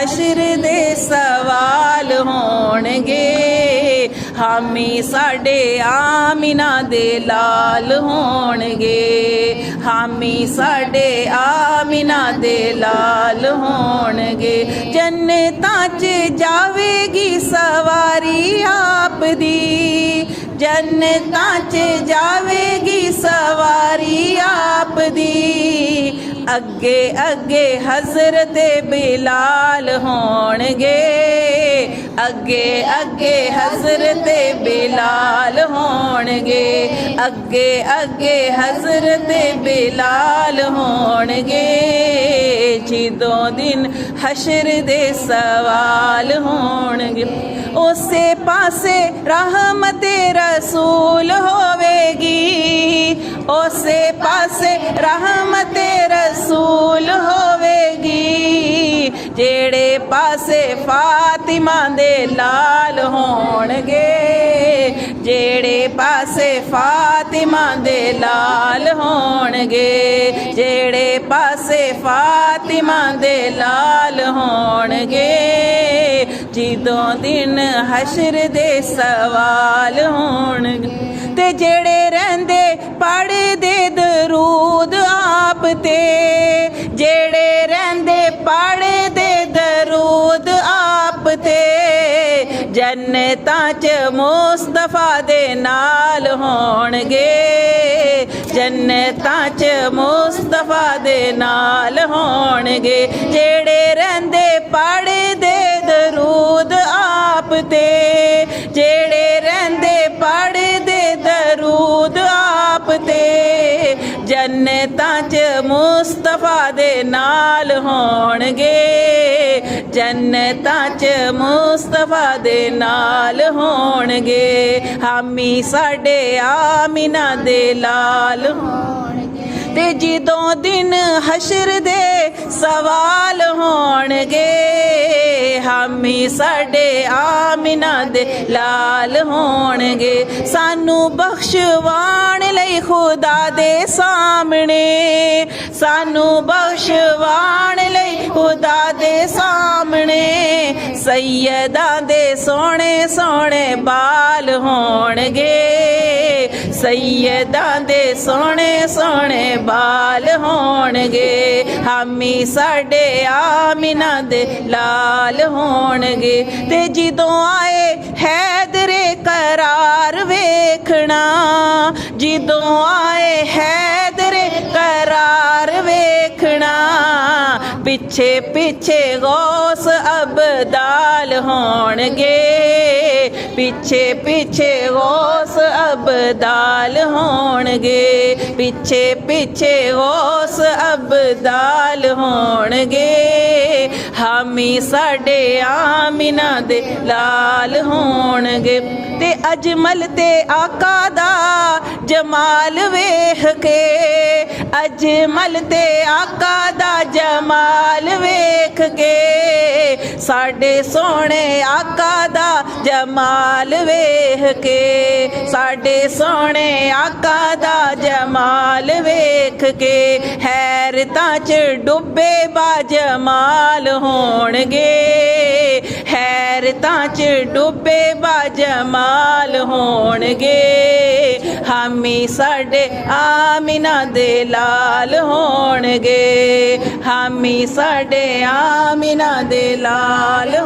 हशर दे सवाल होणगे। हामी साडे आमिना दे लाल होणगे। हामी साडे आमिना दे लाल होणगे। जन्नतां च जावेगी सवारी आप दी। जन्नतां च जावेगी सवारी आप दी। अगे अगे हजरत बिलाल होणगे। अगे अगे हजरत बिलाल होणगे। अगे अगे हजरत बिलाल होणगे। जिदों दिन हशर दे सवाल होणगे। उसे पासे रहमत रसूल होवेगी। उसे पासे रहमत रसूल होवेगी। जेड़े पासे फातिमा दे लाल होणगे। जेड़े पासे फातिमा दे लाल होणगे। जेड़े पासे फातिमा दे लाल होणगे। जिदों दिन हशर दे सवाल होणगे। ते जेड़े रहिंदे पढ़दे दरूद आप ते। जेड़े रहिंदे पढ़दे दरूद आप ते। जन्नतां च मुस्तफा दे नाल होणगे। जन्नतां च मुस्तफा दे नाल होणगे। जेड़े रहिंदे पढ़दे दरूद आप ते। जेड़े रहिंदे पढ़दे दरूद आप ते। जन्नतां च मुस्तफा दे नाल होणगे। जन्नतां च मुस्तफा दे नाल होणगे। हामी साडे आमिना दे लाल होणगे। ते जिदों दिन हशर दे सवाल होणगे। हामी साडे आमिना दे लाल होणगे। सानू बख्शवाण लई खुदा दे सामने। सानू बख्शवाण लई खुदा दे सामने। सैयदां दे सोहणे सोहणे बाल होणगे। सैयदां दे सोहणे सोहणे बाल होणगे। हामी साडे आमिना दे लाल होणगे। ते जिदों आए हैदरे करार वेखना। जिदों आए हैदरे करार वेखना। पिछे पिछे गौस अबदाल होणगे। पिछे पिछे गौस अबदाल होणगे। पिछे पिछे गौस अबदाल होणगे। हामी साडे आमिना दे लाल होणगे। ते अजमल ते आका दा जमाल वेख के। अजमल ते आका दा जमाल वेख के। साडे सोहणे आका दा जमाल वेख के। साडे सोहणे आका दा जमाल वेख के। हैरतां च डुब्बे बा जमाल होणगे। हैरतां च डुब्बे बा जमाल होणगे। हामी साडे आमिना दे लाल होणगे। हामी साडे आमिना दे लाल